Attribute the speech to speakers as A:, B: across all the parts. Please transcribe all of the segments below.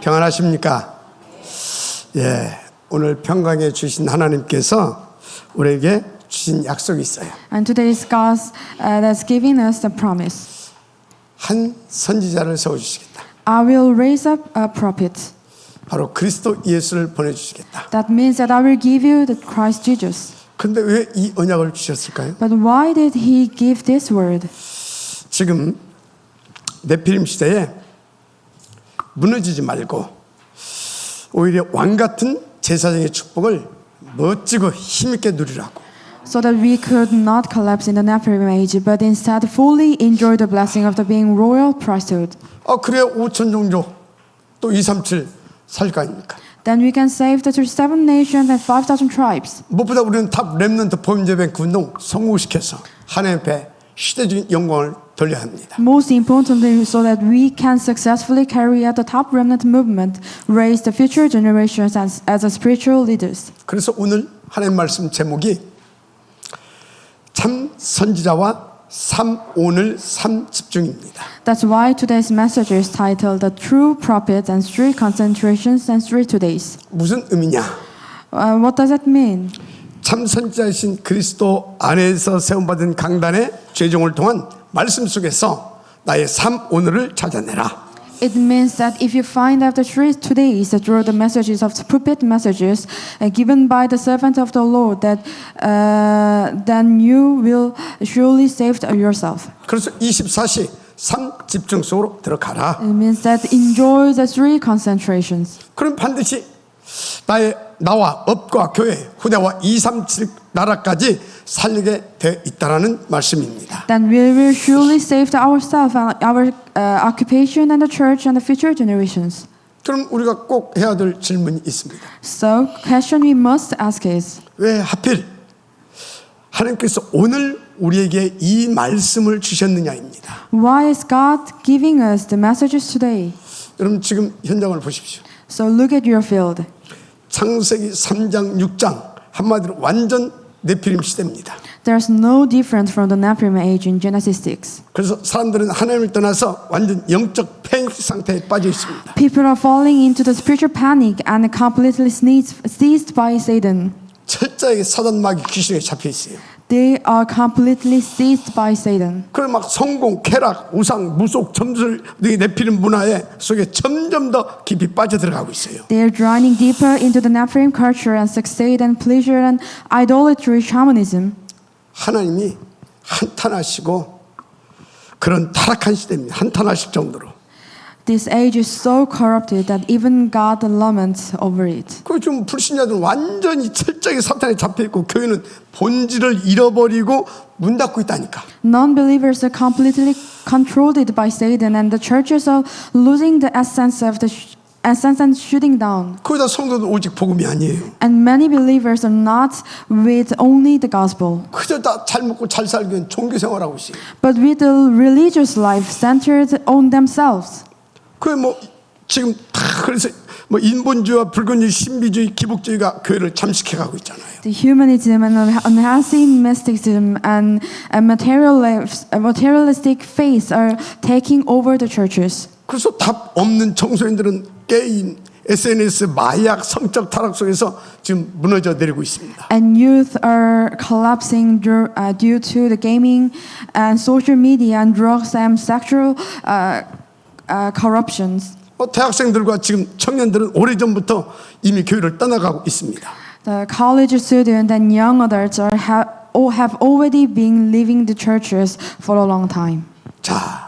A: 평안하십니까? 예, 오늘 평강해 주신 하나님께서 우리에게 주신 약속이 있어요.
B: And today is God that's giving us the promise.
A: 한 선지자를 세워주시겠다.
B: I will raise up a prophet.
A: 바로 그리스도 예수를 보내주시겠다.
B: That means that I will give you the Christ Jesus.
A: 그런데 왜 이 언약을 주셨을까요?
B: But why did He give this word?
A: 지금 네피림 시대에 무너지지 말고 오히려 왕 같은 제사장의 축복을 멋지고 힘있게 누리라고.
B: So that we could not collapse in the Nephilim age, but instead fully enjoy the blessing of the being royal priesthood.
A: 그래야 5천 종족 또 237 살 거 아닙니까?
B: Then we can save the 7 nations and 5,000 tribes.
A: 무엇보다 우리는 탑 렘넌트 보임제뱅크 운동 성공시켜서 하나님 앞에 시대적인 영광을 돌려야 합니다.
B: Most importantly, so that we can successfully carry out the top remnant movement, raise the future generations as a spiritual leaders.
A: 그래서 오늘 하나님 말씀 제목이 참 선지자와 삶 오늘 삶 집중입니다.
B: That's why today's message is titled "The True Prophets and 3 Concentrations and 3 Todays."
A: 무슨 의미냐?
B: What does that mean?
A: 참 선지자이신 그리스도 안에서 세움받은 강단의 죄종을 통한 말씀 속에서 나의 삶 오늘을 찾아내라.
B: It means that if you find out the 3 Todays that were the messages of the pulpit messages given by the servant of the Lord, that then you will surely save yourself.
A: 그래서 24시 삶 집중 속으로 들어가라.
B: It means that enjoy the 3 concentrations.
A: 그럼 반드시 나와 업과 교회 후대와 237 나라까지 살리게 돼 있다라는 말씀입니다.
B: Then we will surely save ourselves, our occupation and the church and the future generations.
A: 그럼 우리가 꼭 해야 될 질문이 있습니다.
B: So, question we must ask is,
A: 왜 하필 하나님께서 오늘 우리에게 이 말씀을 주셨느냐입니다.
B: why is God giving us the messages today?
A: 여러분 지금 현장을 보십시오.
B: So look at your field.
A: 창세기 3장 6장 한마디로 완전 네피림 시대입니다.
B: There's no difference from the Nephilim age in Genesis 6.
A: 그래서 사람들은 하나님을 떠나서 완전 영적 패닉 상태에 빠져 있습니다.
B: People are falling into the spiritual panic and completely seized by Satan.
A: 철저하게 사단 마귀 귀신에 잡혀 있어요.
B: They are completely seized by Satan.
A: 그럼 막 성공, 쾌락, 우상, 무속, 점술 등의 네피림 문화에 속에 점점 더 깊이 빠져 들어가고 있어요.
B: They are drowning deeper into the Nephilim culture and succeed and pleasure and idolatry shamanism.
A: 하나님이 한탄하시고 그런 타락한 시대입니다. 한탄하실 정도로.
B: This age is so corrupted that even God laments over it.
A: 그 좀 불신자들은 완전히 철저하게 사탄에 잡혀 있고 교회는 본질을 잃어버리고 문 닫고 있다니까.
B: Non-believers are completely controlled by Satan, and the churches are losing the essence and shutting down.
A: 거기다 성도들 오직 복음이 아니에요.
B: And many believers are not with only the gospel,
A: 그저 다 잘 먹고 잘 살기 위한 종교 생활하고 있어요.
B: but with the religious life centered on themselves.
A: 그 뭐 지금 다 그래서 뭐 인본주의와 불건주의, 신비주의, 기복주의가 교회를 잠식해 가고 있잖아요.
B: The humanism and unhealthy mysticism and materialistic faith are taking over the churches.
A: 그래서 답 없는 청소년들은 게임, SNS, 마약, 성적 타락 속에서 지금 무너져 내리고 있습니다.
B: And youth are collapsing due to the gaming and social media and drugs and sexual corruptions.
A: 대학생들과 지금 청년들은 오래전부터 이미 교회를 떠나가고 있습니다.
B: The college students and young adults have already been leaving the churches for a long time.
A: 자,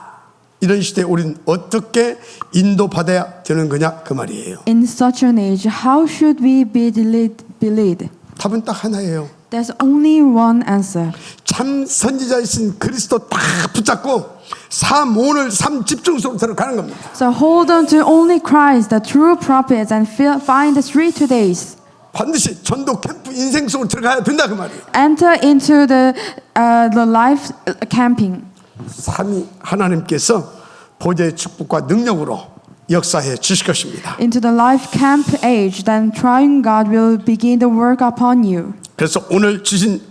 A: 이런 시대에 우리는 어떻게 인도받아야 되는 거냐 그 말이에요.
B: In such an age, how should we be led?
A: 답은 딱 하나예요.
B: There's only one answer.
A: 참 선지자이신 그리스도 딱 붙잡고 삶 오늘 삶 집중 속으로 들어가는 겁니다.
B: So hold on to only Christ, the true prophets, and find the 3 Todays.
A: 반드시 전도 캠프 인생 속으로 들어가야 된다 그 말이에요.
B: Enter into the life camping.
A: 삼위 하나님께서 보좌의 축복과 능력으로 역사해 주실 것입니다.
B: Into the life camp age, then triune God will begin the work upon you.
A: 그래서 오늘 주신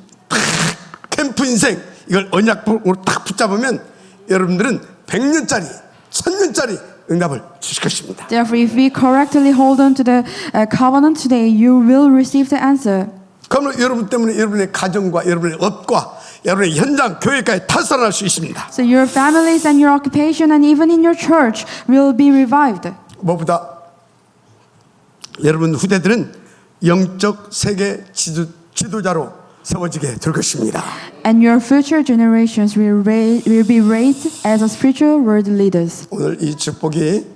A: 캠프 인생 이걸 언약으로 딱 붙잡으면 여러분들은 100년짜리, 1000년짜리 응답을 주실 것입니다.
B: Therefore, if we correctly hold on to the covenant today, you will receive the answer.
A: 그러면 여러분 때문에 여러분의 가정과 여러분의 업과 여러분의 현장, 교회까지 탈선할 수 있습니다.
B: So your families and your occupation and even in your church will be revived.
A: 무엇보다 여러분 후대들은 영적 세계 지도자로 세워지게 될 것입니다.
B: And your future generations will be raised as a spiritual world leaders.
A: 오늘 이 축복이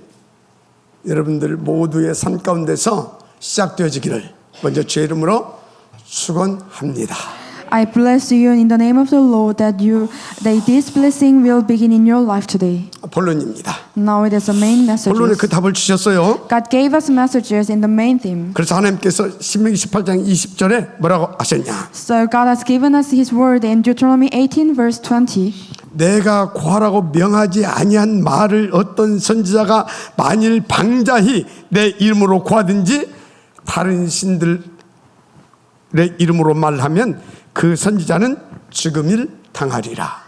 A: 여러분들 모두의 삶 가운데서 시작되어지기를 먼저 주의 이름으로 축원합니다.
B: I bless you in the name of the Lord that this blessing will begin in your life today.
A: 본론입니다.
B: Now it is the main
A: 본론에
B: message.
A: 그 답을 주셨어요.
B: God gave us messages in the main theme.
A: 그래서 하나님께서 신명기 18장 20절에 뭐라고 하셨냐?
B: So God has given us His word in Deuteronomy 18 verse 20.
A: 내가 고하라고 명하지 아니한 말을 어떤 선지자가 만일 방자히 내 이름으로 고하든지 다른 신들의 이름으로 말하면 그 선지자는 죽음을 당하리라.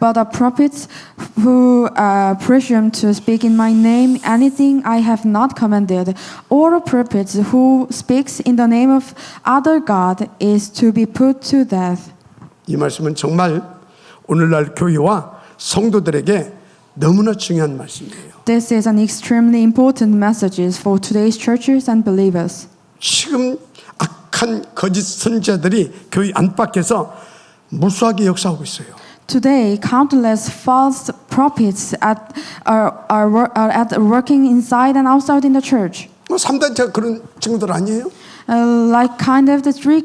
B: But the prophets who presume to speak in my name anything I have not commanded, or the prophets who speaks in the name of other God is to be put to death.
A: 이 말씀은 정말 오늘날 교회와 성도들에게 너무나 중요한 말씀이에요.
B: This is an extremely important message for today's churches and believers.
A: 지금 악한 거짓 선지자들이 교회 안팎에서 무수하게 역사하고 있어요.
B: Today, countless false prophets are working inside and outside in the church.
A: 뭐 3단체가 그런 친구들 아니에요?
B: Like kind of the three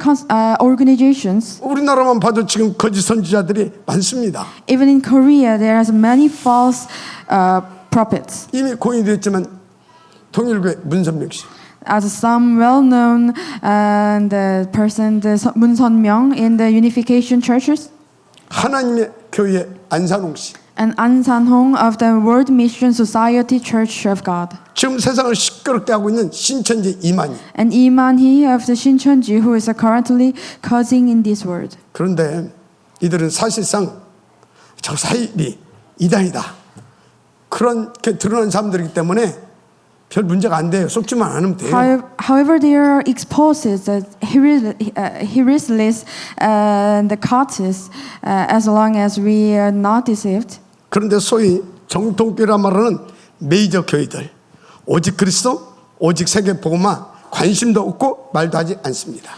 B: organizations.
A: 우리나라만 봐도 지금 거짓 선지자들이 많습니다.
B: Even in Korea, there are many false prophets.
A: 이미 공인되었지만 통일교회 문선명 씨.
B: As some well-known the person, the Moon Sun-myung in the Unification Churches,
A: 하나님의 교회 안산홍 씨.
B: and An San-hong of the World Mission Society Church of God,
A: 지금 세상을 시끄럽게 하고 있는 신천지 이만희.
B: and Lee Man-hee of the Shincheonji, who is currently causing in this world.
A: 그런데 이들은 사실상 저 사일이 이단이다. 그렇게 드러난 사람들이기 때문에 별 문제가 안 돼요. 속지만 않으면 돼요.
B: However, they are exposed as heresies and the cultists, as long as we are not deceived.
A: 그런데 소위 정통교회라 말하는 메이저 교회들 오직 그리스도 오직 세계 복음화 관심도 없고 말도 하지 않습니다.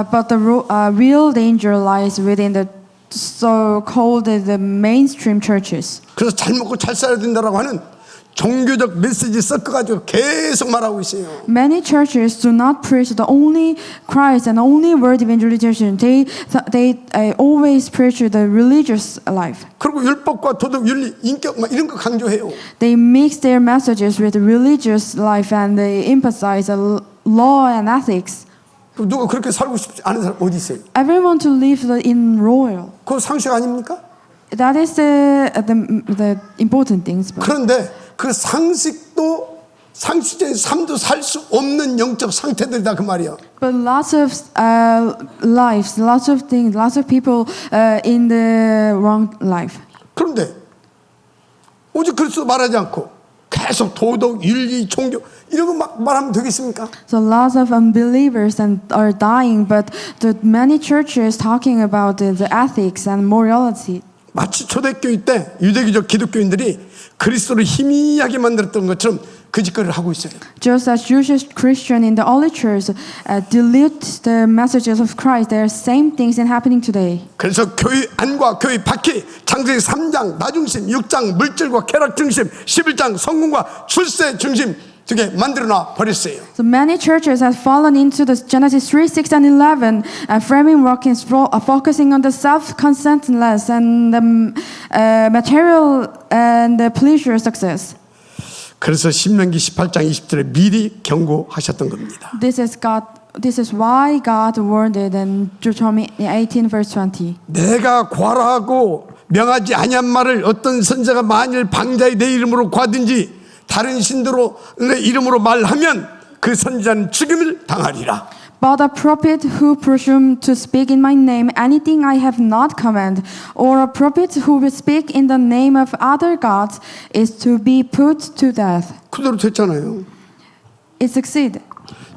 B: But the real danger lies within the so-called the mainstream churches.
A: 그래서 잘 먹고 잘 살아야 된다라고 하는 종교적 메시지 섞어가지고 계속 말하고 있어요.
B: Many churches do not preach the only Christ and only word evangelization. They always preach the religious life.
A: 그리고 율법과 도덕, 윤리, 인격 막 이런 거 강조해요.
B: They mix their messages with religious life and they emphasize law and ethics.
A: 그럼 누가 그렇게 살고 싶지 않은 사람 어디 있어요?
B: Everyone to live in royal.
A: 그거 상식 아닙니까?
B: That is the important things.
A: 그런데 그 상식도 상식적인 삶도 살 수 없는 영적 상태들이다 그 말이야.
B: But lots of lives, lots of things, lots of people in the wrong life.
A: 그런데 오직 그리스도 말하지 않고 계속 도덕, 윤리, 종교 이런 거 막 말하면 되겠습니까?
B: So lots of unbelievers are dying, but the many churches talking about the ethics and morality.
A: 마치 초대교회 때 유대교적 기독교인들이 그리스도를 희미하게 만들었던 것처럼 그 짓거리를 하고 있어요.
B: Just as Jewish Christian in the early church dilute the messages of Christ, there are same things in happening today.
A: 그래서 교회 안과 교회 밖이 창세기 3장 나중심, 6장 물질과 쾌락 중심, 11장 성공과 출세 중심 되게 만들어놔 버렸어요.
B: So many churches have fallen into the Genesis 3, 6, and 11 framework is focusing on the self-concentedness and the material and the pleasure success.
A: 그래서 신명기 18장 20절에 미리 경고하셨던 겁니다.
B: This is why God warned it in Deuteronomy 18 verse 20.
A: 내가 고하라고 명하지 아니한 말을 어떤 선지자가 만일 방자의 내 이름으로 고하든지 다른 신들의 이름으로 말하면 그 선지자는 죽임을 당하리라.
B: But a prophet who presumes to speak in my name anything I have not commanded, or a prophet who will speak in the name of other gods, is to be put to death.
A: 그대로 됐잖아요.
B: It succeeded.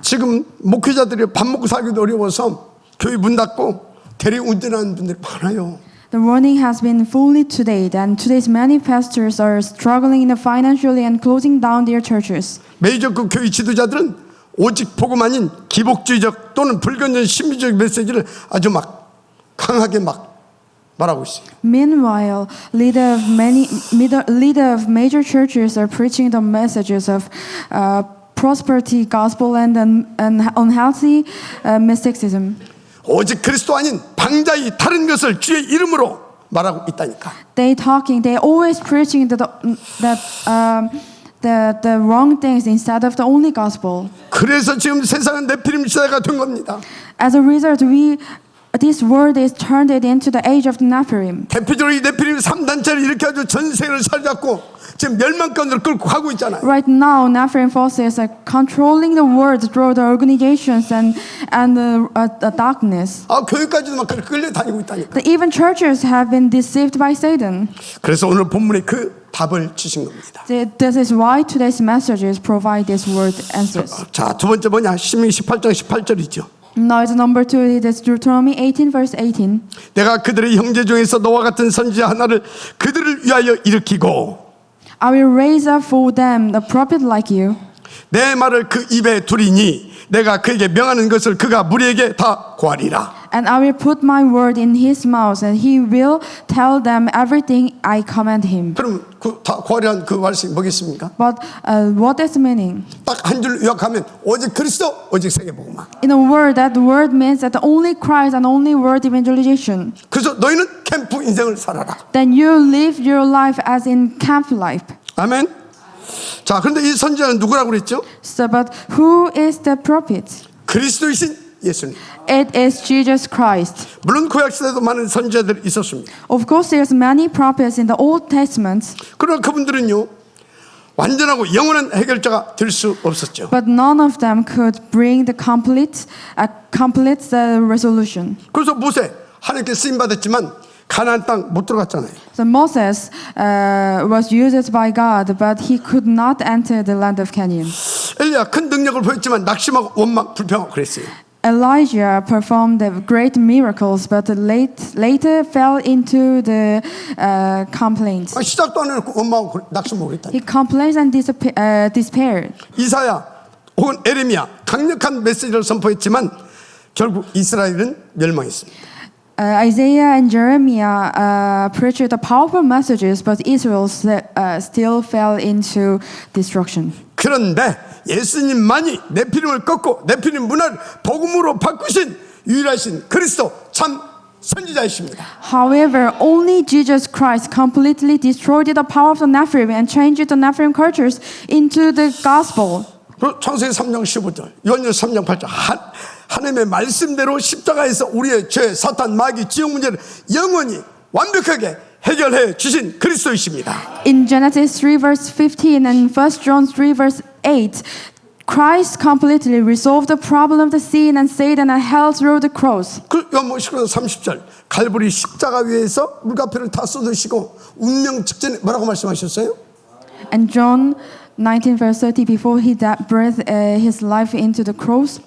A: 지금 목회자들이 밥 먹고 살기도 어려워서 교회 문 닫고 대리운전하는 분들이 많아요.
B: The warning has been fully today, and today's many pastors are struggling financially and closing down their churches.
A: 메이저급 교회 지도자들은 오직 복음 아닌 기복주의적 또는 불건전 신비적 메시지를 아주 막 강하게 막 말하고 있어요.
B: Meanwhile, leader of major churches are preaching the messages of prosperity gospel and unhealthy mysticism.
A: 오직 그리스도 아닌 방자히 다른 것을 주의 이름으로 말하고 있다니까.
B: They always preaching the wrong things instead of the only gospel.
A: 그래서 지금 세상은 네피림 시대가 된 겁니다.
B: As a result, this world is turned into the age of the Nephilim.
A: 대표적으로 이 네피림 3단체를 이렇게 아주 전 세계를 사로잡고 지금 멸망권으로 끌고 가고 있잖아요.
B: Right now, Nephilim forces are controlling the world through the organizations and the darkness.
A: 교회까지도 막 끌려다니고 있다니까.
B: Even churches have been deceived by Satan.
A: 그래서 오늘 본문에 그 답을 주신 겁니다.
B: This is why today's messages provide these word answers.
A: 자, 두 번째 뭐냐? 신명기 18장 18절이죠.
B: Now it's number 2. It is Deuteronomy 18 verse 18.
A: 내가 그들의 형제 중에서 너와 같은 선지자 하나를 그들을 위하여 일으키고
B: I will raise up for them the prophet like you.
A: 내 말을 그 입에 두리니 내가 그에게 명하는 것을 그가 무리에게 다 고하리라.
B: And I will put my word in his mouth, and he will tell them everything I command him.
A: 그럼 그 다 고하리란 그 말씀이 뭐겠습니까?
B: But what is the meaning?
A: 딱 한 줄 요약하면 오직 그리스도 오직 세계복음화.
B: In a word, that word means that only Christ and only word evangelization.
A: 그래서 너희는 캠프 인생을 살아라.
B: Then you live your life as in camp life.
A: 아멘. 자, 그런데 이 선지자는 누구라고 그랬죠?
B: So, but who is the prophet?
A: 그리스도이신 예수님.
B: It is Jesus Christ.
A: 물론 구약 시대에도 많은 선지자들이 있었습니다.
B: Of course, there's many prophets in the Old Testament,
A: 그러나 그분들은요 완전하고 영원한 해결자가 될 수 없었죠.
B: but none of them could bring the complete resolution.
A: 그래서 모세 하나님께 쓰임 받았지만 가나안 땅 못 들어갔잖아요.
B: So Moses was used by God, but he could not enter the land of Canaan.
A: 엘리야 큰 능력을 보였지만 낙심하고 원망 불평하고 그랬어요.
B: Elijah performed great miracles, but later fell into the complaints.
A: 시작도 안 해놓고 원망하고 낙심하고 그랬다.
B: He complains and despaired.
A: 이사야 혹은 에레미야 강력한 메시지를 선포했지만 결국 이스라엘은 멸망했습니다.
B: Isaiah and Jeremiah preached the powerful messages, but Israel still fell into destruction.
A: 그런데 예수님만이 네피림을 꺾고 네피림 문화를 복음으로 바꾸신 유일하신 그리스도 참 선지자이십니다.
B: However, only Jesus Christ completely destroyed the power of the Nephilim and changed the Nephilim cultures into the gospel.
A: 창세기 3장 15절, 요한일서 3장 8절 하나님의 말씀대로 십자가에서 우리의 죄, 사탄, 마귀, 지옥 문제를 영원히 완벽하게 해결해 주신 그리스도이십니다.
B: In Genesis 3 verse 15 and 1 John 3 verse 8, Christ completely resolved the problem of the sin and Satan and hell through the cross.
A: 그 요한복음 19장 30절 갈보리 십자가 위에서 물가표를 다 쏟으시고 운명 직전에 뭐라고 말씀하셨어요?
B: And John 19 verse 30, before he breathed his life onto the cross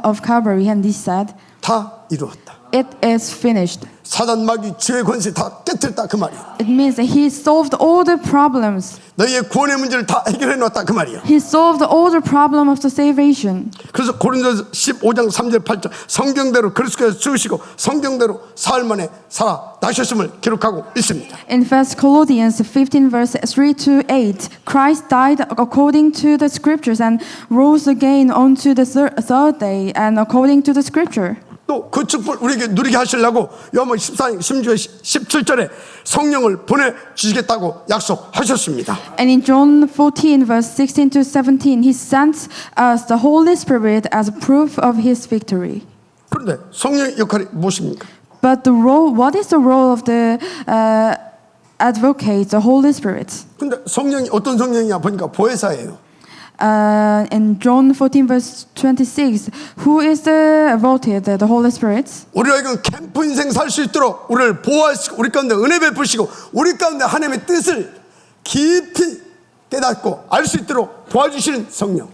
B: of Calvary, and he said,
A: 다 이루었다.
B: It is finished.
A: 사단 마귀 죄의 권세 다 깨뜨렸다 그 말이에요.
B: It means that he solved all the problems.
A: 너희의 구원의 문제를 다 해결해 놨다 그 말이에요.
B: He solved all the problem of the salvation.
A: 그래서 고린도서 15장 3절 8절 성경대로 그리스도께서 죽으시고 성경대로 사흘 만에 살아나셨음을 기록하고 있습니다.
B: In 1 Corinthians 15 verse 3 to 8, Christ died according to the scriptures and rose again onto the third day and according to the scripture.
A: 또 그 축복을 우리에게 누리게 하시려고 요한복음 14장 17절에 성령을 보내주시겠다고 약속하셨습니다.
B: And in John 14 verse 16 to 17, he sent us the Holy Spirit as proof of his victory.
A: 그런데 성령의 역할이 무엇입니까?
B: But what is the role of the advocate, the Holy Spirit?
A: 근데 성령이 어떤 성령이냐 보니까 보혜사예요.
B: in John 14 verse 26, who is the voted the Holy Spirit?
A: 우리가 이건 캠프 인생 살 수 있도록 우리를 보호하시고 우리 가운데 은혜 베푸시고 우리 가운데 하나님의 뜻을 깊이 깨닫고 알 수 있도록 도와주시는 성령.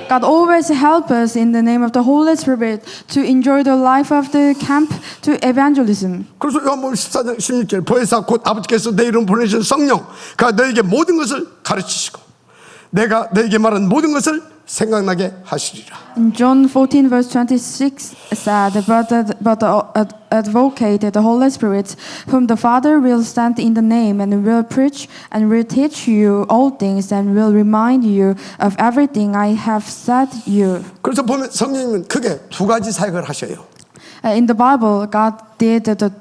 B: God always help us in the name of the Holy Spirit to enjoy the life of the camp to evangelism.
A: 그래서 요한복음 14장 16절 보혜사 곧 아버지께서 내 이름 보내신 성령 그가 너에게 모든 것을 가르치시고 내가 너에게 말한 모든 것을 생각나게 하시리라.
B: In John 14 verse 26 said, but the advocate, the Holy Spirit, whom the Father will send in the name and will preach and will teach you all things and will remind you of everything I have said you.
A: 그래서 보면 성령님은 크게 두 가지 사역을 하셔요.
B: In the Bible, God did the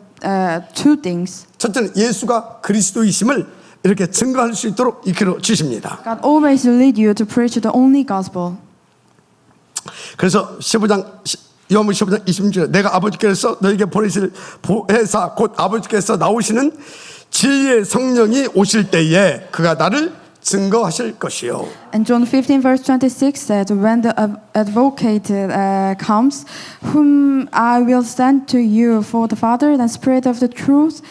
B: two things.
A: 첫째는 예수가 그리스도이심을 이렇게 증거할 수 있도록 이끌어 주십니다.
B: God always lead you to preach the only gospel.
A: 그래서 15장 요한복음 15장 26절 내가 아버지께서 너에게 보내실 보혜사 곧 아버지께서 나오시는 진리의 성령이 오실 때에 그가 나를 증거하실 것이요.
B: And John 15 verse 26 said, when the advocate comes, whom I will send to you for the Father and Spirit of the truth,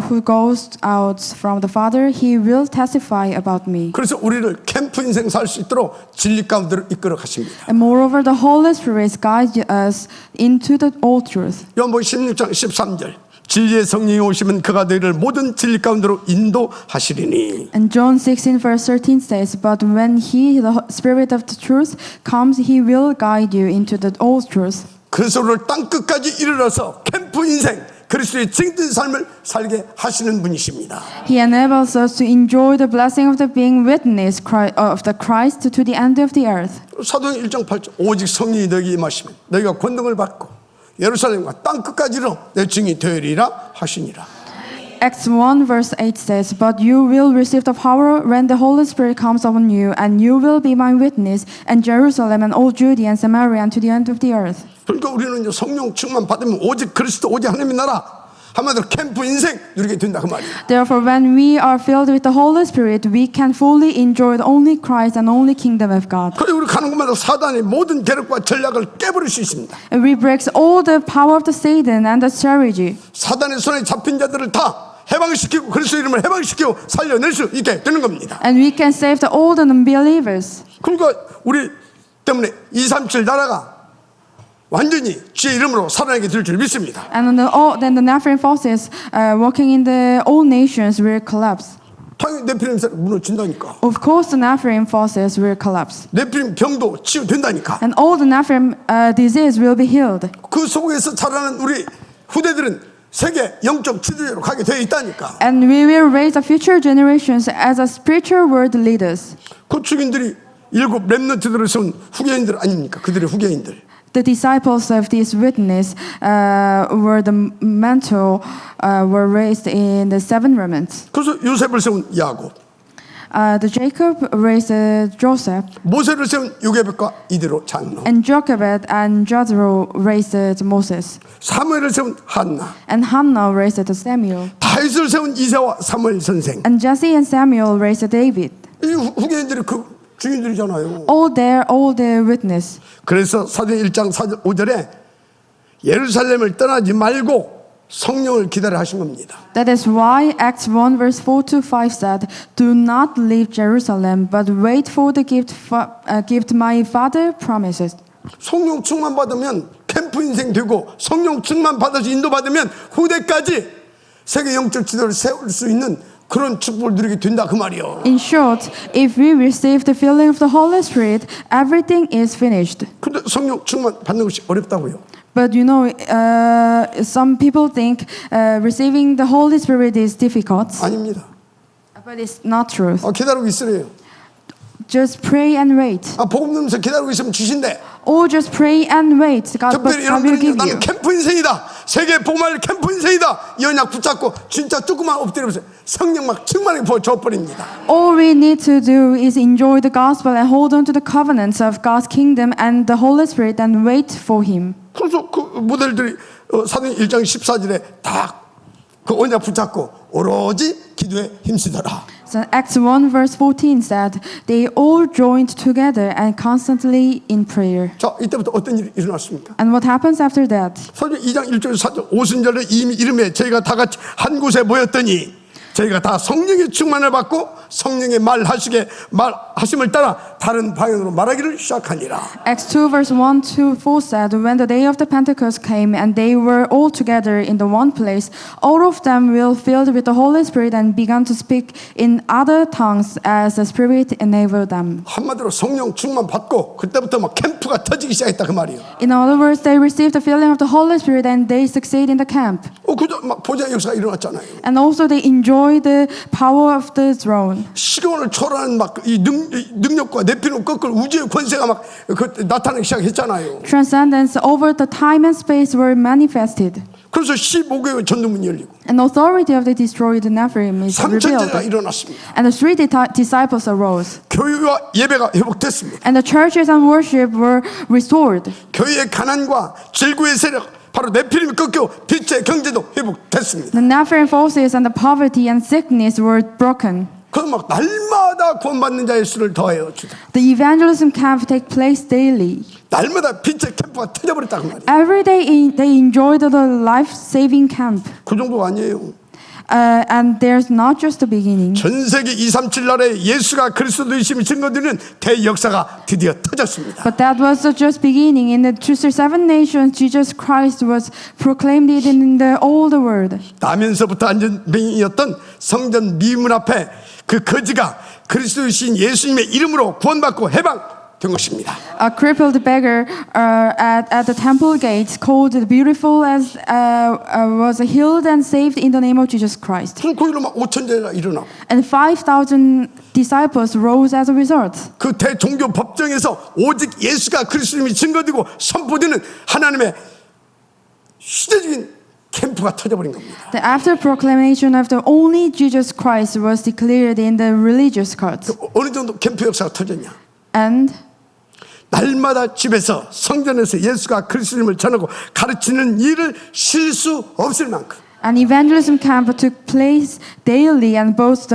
B: who goes out from the Father, he will testify about me.
A: 그래서 우리를 캠프 인생 살 수 있도록 진리 가운데로 이끌어 가십니다.
B: And moreover, the Holy Spirit guides us into the all truth.
A: 요한복음 16장 13절 진리의 성령이 오시면 그가 너희를 모든 진리 가운데로 인도하시리니.
B: And John 16 verse 13 says, but when he, the Spirit of the truth, comes, he will guide you into the all truth.
A: 그래서 우리를 땅 끝까지 이르러서 캠프 인생 그리스도의 증인 삶을 살게 하시는 분이십니다.
B: He enables us to enjoy the blessing of the being witness of the Christ to the end of the earth.
A: 사도행 1장 8절 오직 성령이 너희에게 임하시면 너희가 권능을 받고 예루살렘과 땅 끝까지로 내 증인이 되리라 하시니라.
B: Acts 1 verse 8 says, but you will receive the power when the Holy Spirit comes upon you, and you will be my witness in Jerusalem and all Judea and Samaria and to the end of the earth.
A: 그러니까 우리는 이제 성령 충만 받으면 오직 그리스도 오직 하나님의 나라 한마디로 캠프 인생 누리게 된다 그 말이에요.
B: Therefore, when we are filled with the Holy Spirit, we can fully enjoy the only Christ and only kingdom of God.
A: 그래서 우리 가는 곳마다 사단의 모든 계략과 전략을 깨버릴 수 있습니다.
B: And we break all the power of the Satan and the strategy.
A: 사단의 손에 잡힌 자들을 다 해방시키고 그리스도 이름을 해방시키고 살려낼 수 있게 되는 겁니다.
B: And we can save the old and unbelievers.
A: 그러니까 우리 때문에 237 나라가 완전히 주의 이름으로 살아나게 될 줄 믿습니다.
B: And then the Nephilim forces working in the all nations will collapse.
A: 당연히 네피림 무너진다니까.
B: Of course, the Nephilim forces will collapse.
A: 네피림 병도 치유된다니까.
B: And all the Nephilim disease will be healed.
A: 그 속에서 자라는 우리 후대들은 세계 영적 지도자로 가게 되어 있다니까.
B: And we will raise the future generations as a spiritual world leaders.
A: 그 증인들이 일곱 렘넌트들을 세운 후계인들 아닙니까? 그들의 후계인들.
B: The disciples of this witness were the mantle were raised in the seven remnants.
A: 그래서 요셉을 세운 야곱,
B: The Jacob raised Joseph,
A: 모세를 세운 요게벳과 이데로 장로,
B: and Jochebed and Jethro raised Moses,
A: 사무엘을 세운 한나,
B: and Hannah raised Samuel,
A: 다윗을 세운 이새와 사무엘 선생.
B: and Jesse and Samuel raised David.
A: 이 후계인들이 그 증인들이잖아요.
B: All their witness.
A: 그래서 사도행 1장 4절 5절에 예루살렘을 떠나지 말고 성령을 기다려 하신 겁니다.
B: That is why Acts 1 verse 4 to 5 said, do not leave Jerusalem, but wait for the gift my Father promises.
A: 성령 충만 받으면 캠프 인생 되고 성령 충만 받아서 인도 받으면 후대까지 세계 영적 지도를 세울 수 있는 그런 축복을 누리게 된다 그 말이요.
B: In short, if we receive the filling of the Holy Spirit, everything is finished.
A: 근데 성령 충만 받는 것이 어렵다고요.
B: But you know, some people think receiving the Holy Spirit is difficult.
A: 아닙니다.
B: But it's not true.
A: 기다리고 있으래요.
B: Just pray and wait.
A: 복음 들으면서 기다리고 있으면 주신대.
B: Or just pray and wait. God will
A: 특별히 여러분들은
B: give
A: 나는
B: you.
A: 캠프 인생이다. 세계 복음할 캠프 인생이다. 이 언약 붙잡고 진짜 조금만 엎드리면서 성령 막 충만하게 부어줘버립니다.
B: All we need to do is enjoy the gospel and hold on to the covenants of God's kingdom and the Holy Spirit and wait for Him.
A: 그래서 그 모델들이 사도행 1장 14절에 다 그 언약 붙잡고 오로지 기도에 힘쓰더라.
B: So Acts 1 verse 14 said, they all joined together and constantly in prayer.
A: 자, 이때부터 어떤 일이 일어났습니까?
B: And what happens after that?
A: 사도행 2장 1절 4절 오순절에 이미 이름에 저희가 다 같이 한 곳에 모였더니 저희가 다 성령의 충만을 받고 성령의 말하심을 따라 다른 방향으로 말하기를 시작하니라.
B: Acts 2 verse 1 to 4 said, when the day of the Pentecost came and they were all together in the one place, all of them were filled with the Holy Spirit and began to speak in other tongues as the Spirit enabled them.
A: 한마디로 성령 충만 받고 그때부터 막 캠프가 터지기 시작했다 그 말이에요.
B: In other words, they received the filling of the Holy Spirit and they succeed in the camp.
A: 그저 막 보좌의 역사가 일어났잖아요.
B: And also they enjoy the power of the throne.
A: 시간을 초월하는 막 이 능력과 내피는 꺾을 우주의 권세가 막 나타나기 시작했잖아요.
B: Transcendence over the time and space were manifested.
A: 그래서 15개의 전도문이 열리고
B: And authority of the destroyed Nephilim is
A: 3천제가
B: revealed.
A: 일어났습니다.
B: And the three disciples arose.
A: 교회와 예배가 회복됐습니다.
B: And the churches and worship were restored.
A: 교회의 가난과 질구의 세력 바로 네피림이 꺾여 빛의 경제도 회복됐습니다.
B: The Nephilim forces and the poverty and sickness were broken.
A: 그래서 막 날마다 구원받는 자의 수를 더하여 주다.
B: The evangelism camp take place daily.
A: 날마다 빛의 캠프가 터져버렸다고 말이에요.
B: Every day they enjoyed the life-saving camp.
A: 그 정도가 아니에요.
B: And there's not just the beginning.
A: 전 세계 237 나라에 예수가 그리스도이심을 증거드리는 대역사가 드디어 터졌습니다.
B: But that was just beginning. In the 237 nations, Jesus Christ was proclaimed in all the world.
A: 나면서부터 안전병이었던 성전 미문 앞에 그 거지가 그리스도이신 예수님의 이름으로 구원받고 해방된 것입니다.
B: A crippled beggar at the temple gate, called beautiful as was healed and saved in the name of Jesus Christ.
A: 그럼 거기로 막 5천제가 일어나고
B: And 5,000 disciples rose as a result.
A: 그 대종교 법정에서 오직 예수가 그리스도님이 증거되고 선포되는 하나님의 시대적인 캠프가 터져버린 겁니다.
B: After proclamation of the only Jesus Christ was declared in the religious courts.
A: 어느 정도 캠프 역사가 터졌냐?
B: And
A: 날마다 집에서 성전에서 예수가 그리스도님을 전하고 가르치는 일을 쉴 수 없을 만큼
B: an evangelism camp took place daily and both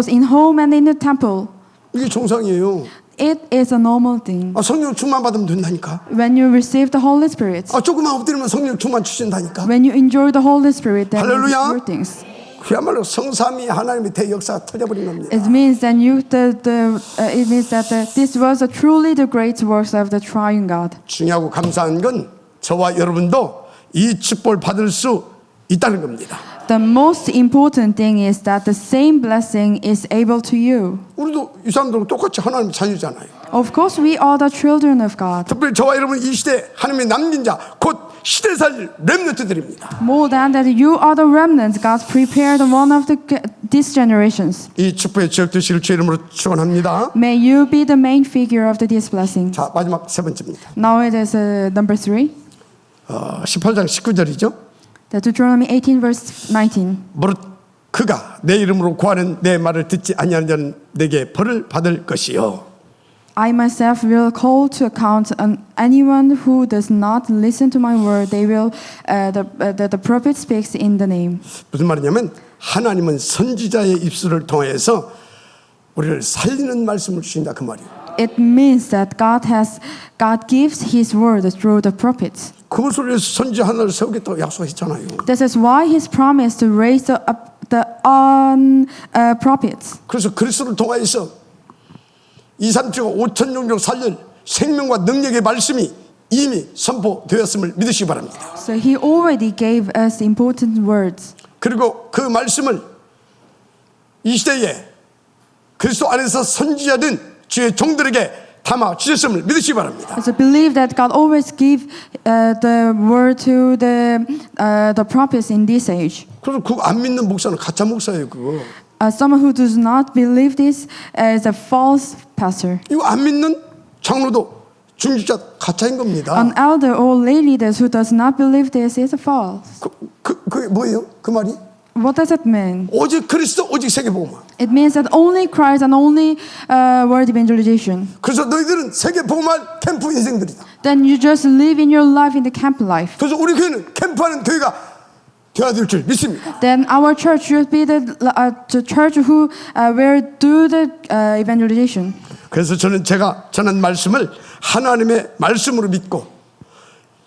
B: in home and in the temple.
A: 이게 정상이에요.
B: It is a normal thing.
A: 성령 충만 받으면 된다니까.
B: When you receive the Holy Spirit,
A: 조금만 엎드리면 성령 충만 주신다니까.
B: when you enjoy the Holy Spirit, then you
A: 할렐루야.
B: do things.
A: 그야말로 성삼위 하나님의 대역사가 터져버린 겁니다.
B: It means that it means that this was truly the great works of the Triune God.
A: 중요하고 감사한 건 저와 여러분도 이 축복을 받을 수 있다는 겁니다.
B: The most important thing is that the same blessing is able to you.
A: 우리도 이 사람들과 똑같이 하나님의 자녀잖아요.
B: Of course, we are the children of God.
A: 특별히 저와 여러분 이 시대 하나님의 남긴 자, 곧 시대 살릴 렘넌트들입니다.
B: More than that, you are the remnants God prepared one of these generations.
A: 이 축복의 지역 되시길 주 이름으로 축원합니다.
B: May you be the main figure of this blessing.
A: 자, 마지막 세 번째입니다.
B: Now it is number 3.
A: 18장 19절이죠.
B: Deuteronomy 18 verse 19.
A: 무릇 그가 내 이름으로 구하는 내 말을 듣지 아니하는 자는 내게 벌을 받을 것이요.
B: I myself will call to account anyone who does not listen to my word. They will the prophet speaks in the name.
A: 무슨 말이냐면 하나님은 선지자의 입술을 통해서 우리를 살리는 말씀을 주신다 그 말이에요.
B: It means that God gives His word through the prophets.
A: 그것을 위해서 선지 하나를 세우겠다고 약속했잖아요.
B: This is why His promise to raise up the prophets.
A: 그래서 그리스도를 통하여서 237과 5천 종족 살릴 생명과 능력의 말씀이 이미 선포되었음을 믿으시기 바랍니다.
B: So He already gave us important words.
A: 그리고 그 말씀을 이 시대에 그리스도 안에서 선지자된 주의 종들에게 담아 주셨음을 믿으시기 바랍니다.
B: So believe that God always give the word to the prophets in this age.
A: 그래서 그거 안 믿는 목사는 가짜 목사예요. 그거.
B: Someone who does not believe this is a false pastor.
A: 이거 안 믿는 장로도 중직자 가짜인 겁니다.
B: An elder or lay leaders who does not believe this is false.
A: 그게 뭐예요? 그 말이?
B: What does it mean?
A: 오직 그리스도 오직 세계복음화.
B: It means that only Christ and only word evangelization.
A: 그래서 너희들은 세계복음화 캠프 인생들이다.
B: Then you just live in your life in the camp life.
A: 그래서 우리 교회는 캠프하는 교회가 되어야 될 줄 믿습니다.
B: then our church should be the church who will do the evangelization.
A: 그래서 저는 제가 전한 말씀을 하나님의 말씀으로 믿고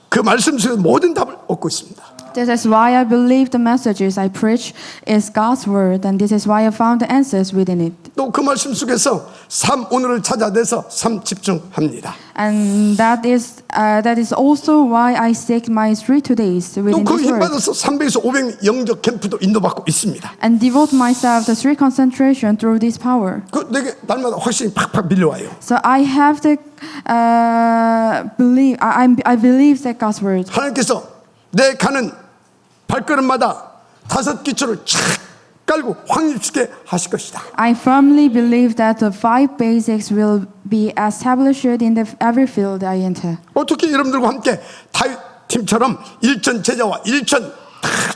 A: 그 말씀 속에 모든 답을 얻고 있습니다.
B: This is why I believe the messages I preach is God's word, and this is why I found the answers within it.
A: 또 그 말씀 속에서 삶 오늘을 찾아내서 삶 집중합니다.
B: And that is also why I seek my 3 days within
A: 또 그
B: this
A: 힘
B: word,
A: 받아서 300에서 500 영적 캠프도 인도받고 있습니다.
B: and devote myself to 3 concentration through this power.
A: 그 내게 날마다 확신이 팍팍 밀려와요.
B: So I have the believe. I believe that God's word.
A: 하나님께서 내 가는 발걸음마다 5 기초를 착 깔고 확립시게 하실 것이다.
B: I firmly believe that the 5 basics will be established in every field I enter.
A: 어떻게 여러분들과 함께 다윗 팀처럼 일천 제자와 일천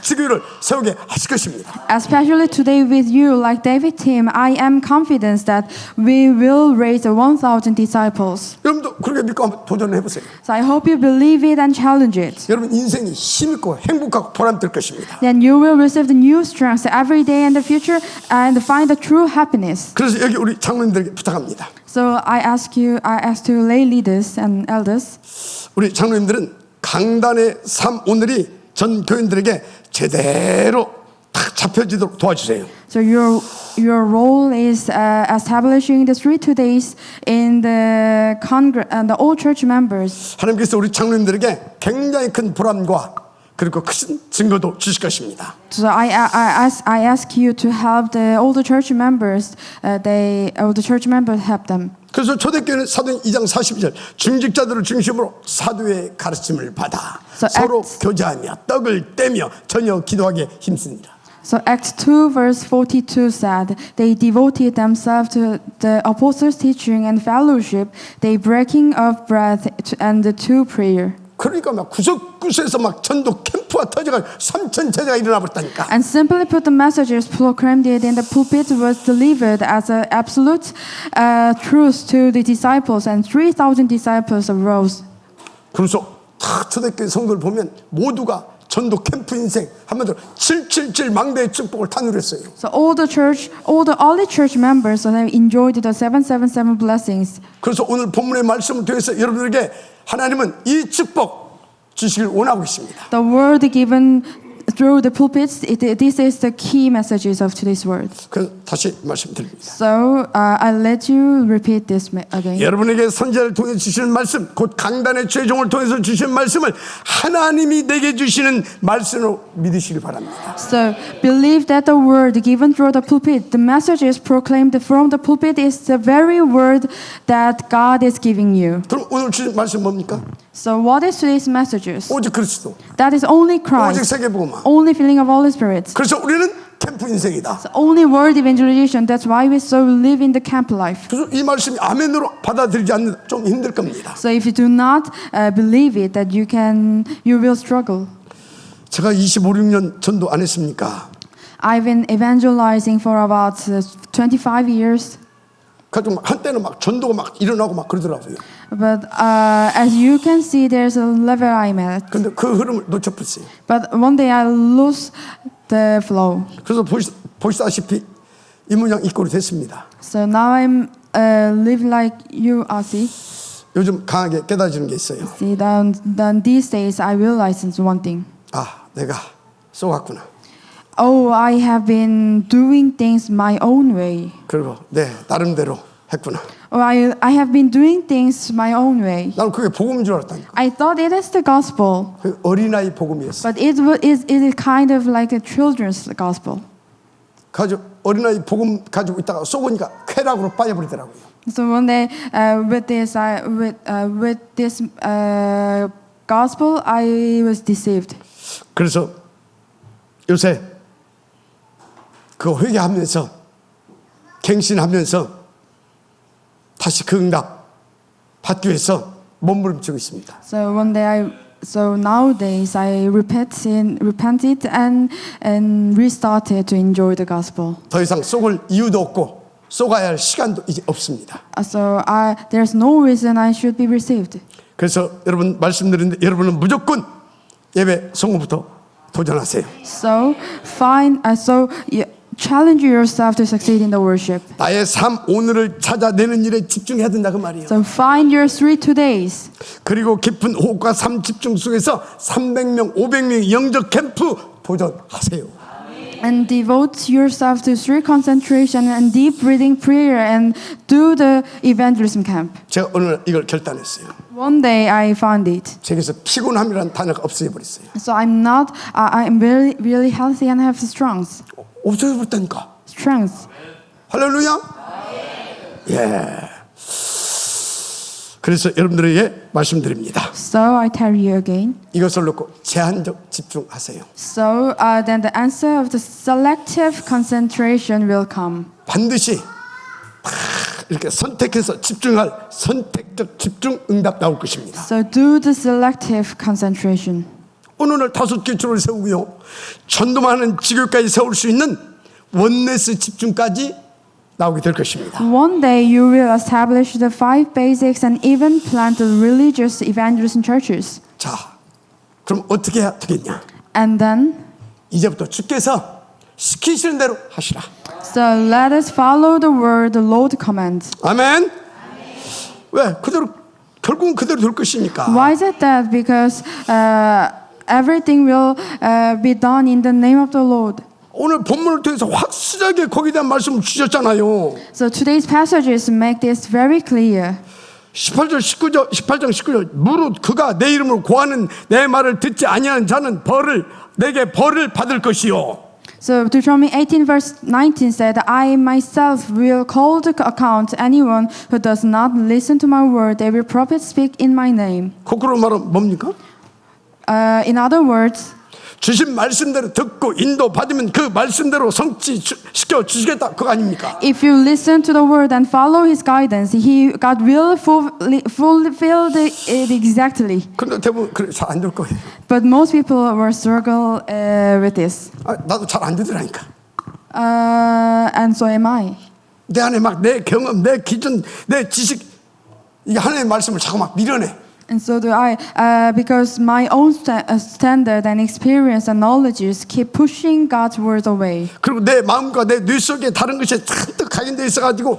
A: 지교를 세우게 하실 것입니다.
B: Especially today with you, like David team, I am confident that we will raise 1,000 disciples.
A: 여러분도 그렇게 믿고 한번 도전해 보세요.
B: So I hope you believe it and challenge it.
A: 여러분 인생이 힘있고 행복하고 보람될 것입니다.
B: Then you will receive the new strength every day in the future and find the true happiness.
A: 그래서 여기 우리 장로님들에게 부탁합니다.
B: So I ask to lay leaders and elders.
A: 우리 장로님들은 강단의 삶 오늘이 전 교인들에게 제대로 딱 잡혀지도록 도와주세요.
B: So your role is establishing the 3 days in the and the all church members.
A: 하나님께서 우리 장로님들에게 굉장히 큰 보람과 그리고 큰 증거도 주실 것입니다.
B: So I ask you to help all the church members. All the church members help them.
A: 그래서 초대교회는 사도행 2장 42절 중직자들을 중심으로 사도의 가르침을 받아 서로 교제하며 떡을 떼며 전혀 기도하게 힘씁니다.
B: So Acts 2 verse 42 said, they devoted themselves to the apostles' teaching and fellowship, they breaking of bread and to prayer.
A: 그러니까 막 구석구석에서 막 전도 캠프가 터져가지고 3,000 제자가 일어나 버렸다니까.
B: And simply put, the messages proclaimed in the pulpit was delivered as an absolute truth to the disciples, and 3,000 disciples arose.
A: 그래서 다 초대교회 성도를 보면 모두가 전도 캠프 인생 한마디로 777 망대의 축복을 다 누렸어요.
B: So all the early church members have enjoyed the 777 blessings.
A: 그래서 오늘 본문의 말씀을 통해서 여러분들에게 하나님은 이 축복 주시길 원하고 있습니다.
B: The word given through the pulpits, this is the key messages of today's word.
A: 그래서 다시 말씀드립니다.
B: So I'll let you repeat this again.
A: 여러분에게 선지자를 통해 주시는 말씀, 곧 강단의 최종을 통해서 주시는 말씀을 하나님이 내게 주시는 말씀으로 믿으시길 바랍니다.
B: So believe that the word given through the pulpit, the messages proclaimed from the pulpit is the very word that God is giving you.
A: 그럼 오늘 주신 말씀 뭡니까?
B: So what is today's messages?
A: 오직 그리스도,
B: That is only
A: 오직
B: Christ,
A: 세계복음화.
B: only filling of Holy Spirit.
A: 그래서 우리는 캠프 인생이다.
B: So only word evangelization. That's why we so live in the camp life.
A: 그래서 이 말씀이 아멘으로 받아들이지 않는 좀 힘들 겁니다.
B: So if you do not believe it, that you will struggle.
A: 제가 25, 6년 전도 안 했습니까?
B: I've been evangelizing for about 25 years.
A: 가지고 한때는 막 전도가 막 일어나고 막 그러더라고요.
B: But as you can see, there's a level I'm at.
A: 근데 그 흐름을 놓쳐버렸어요.
B: But one day I lose the flow.
A: 그래서 보시다시피 이 모양 이 꼴이 됐습니다.
B: So now I'm live like you are see.
A: 요즘 강하게 깨달아지는 게 있어요.
B: See, then these days I realize one thing.
A: 아, 내가 쏘갔구나.
B: Oh, I have been doing things my own way.
A: 그리고 내 나름대로 했구나.
B: Oh, I have been doing things my own way.
A: 나는 그게 복음인 줄 알았다니까.
B: I thought it is the gospel,
A: 그 어린아이 복음이었어.
B: but it is kind of like a children's gospel.
A: 가지고 어린아이 복음 가지고 있다가 쏘보니까 쾌락으로 빠져버리더라고요.
B: So one day, with this gospel, I was deceived.
A: 그래서 요새 그 회개하면서 갱신하면서 다시 그 응답 받기 위해서 몸부림치고 있습니다.
B: So one day, nowadays I repented and restarted to enjoy the gospel.
A: 더 이상 쏘을 이유도 없고 쏘가야 할 시간도 이제 없습니다.
B: So there's no reason I should be received.
A: 그래서 여러분 말씀드리는데 여러분은 무조건 예배 성공부터 도전하세요.
B: So challenge yourself to succeed in the worship.
A: 나의 삶 오늘을 찾아내는 일에 집중해야 된다 그 말이에요.
B: So find your 3
A: 그리고 깊은 호흡과 삶 집중 속에서 300명, 500명 영적 캠프 도전하세요.
B: and devote yourself to 3 concentration and deep breathing prayer and do the evangelism camp.
A: 제가 오늘 이걸 결단했어요.
B: One day I found it.
A: 제게서 피곤함이라는 단어가 없어져 버렸어요.
B: So I'm really healthy and have strength.
A: 없어져 버렸다니까.
B: Strength.
A: 할렐루야. 예. 그래서 여러분들에게 말씀드립니다.
B: So I tell you again.
A: 이것을 놓고 제한적 집중하세요.
B: So then the answer of the selective concentration will come.
A: 반드시 이렇게 선택해서 집중할 선택적 집중 응답 나올 것입니다.
B: So do the selective concentration.
A: 오늘 5기초를 세우고요. 전도많은 지교까지 세울 수 있는 원네스 집중까지 나오게 될 것입니다.
B: One day you will establish the 5 basics and even plant the religious evangelism churches.
A: 자, 그럼 어떻게 해야 되겠냐?
B: And then,
A: 이제부터 주께서 시키시는 대로 하시라.
B: so let us follow the word the Lord commands.
A: 아멘. 왜? 그대로 결국은 그대로 될 것이니까.
B: Why is it that? Because everything will be done in the name of the Lord.
A: 오늘 본문을 통해서 확실하게 거기에 대한 말씀을 주셨잖아요.
B: So today's passages make this very clear.
A: 18장 19절 무릇 그가 내 이름을 고하는 내 말을 듣지 아니하는 자는 내게 벌을 받을 것이요.
B: So Deuteronomy 18 verse 19 said, I myself will call to account anyone who does not listen to my word. Every prophet speak in my name.
A: 거꾸로 말하면 뭡니까?
B: In other words,
A: 주신 말씀대로 듣고 인도 받으면 그 말씀대로 성취시켜 주시겠다 그거 아닙니까?
B: if you listen to the word and follow His guidance, God will fulfill it exactly.
A: 근데 대부분 그래 잘 안 될 거예요.
B: But most people will struggle with this.
A: 나도 잘 안 되더라니까.
B: And so am I.
A: 내 안에 막 내 경험, 내 기준, 내 지식 이게 하나님의 말씀을 자꾸 막 밀어내.
B: And so do I, because my own standard and experience and knowledges keep pushing God's word away.
A: 그리고 내 마음과 내 뇌 속에 다른 것이 잔뜩 각인돼 있어가지고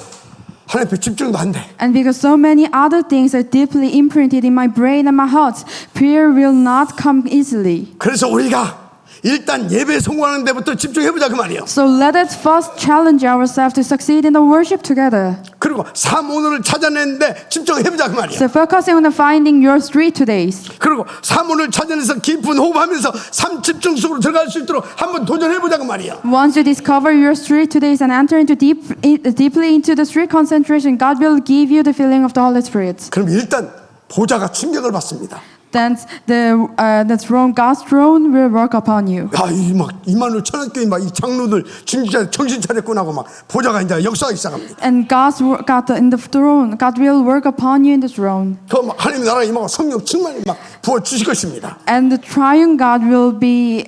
A: 하나님 앞에 집중도 안 돼.
B: And because so many other things are deeply imprinted in my brain and my heart, prayer will not come easily.
A: 그래서 우리가 일단 예배 성공하는 데부터 집중해보자 그 말이에요.
B: So let us first challenge ourselves to succeed in the worship together.
A: 그리고 삶 오늘을 찾아내는데 집중해보자 그 말이에요.
B: So focusing on finding your 3 todays.
A: 그리고 삶 오늘 찾아내서 깊은 호흡하면서 삶 집중 속으로 들어갈 수 있도록 한번 도전해보자 그 말이에요.
B: Once you discover your 3 todays and enter into deeply into the 3 concentration, God will give you the feeling of the Holy Spirit.
A: 그럼 일단 보좌가 충격을 받습니다.
B: Then the throne, God's throne, will work upon you.
A: 야, 이 막 이만우 천안교회 막 이 장로들 중직자 정신 차렸구나 하고 막 보좌가 이제 역사하기 시작합니다.
B: And God in the throne, God will work upon you in the throne.
A: 그 하나님 나라가 임하고 성령 충만히 막 부어 주실 것입니다.
B: And the triune God will be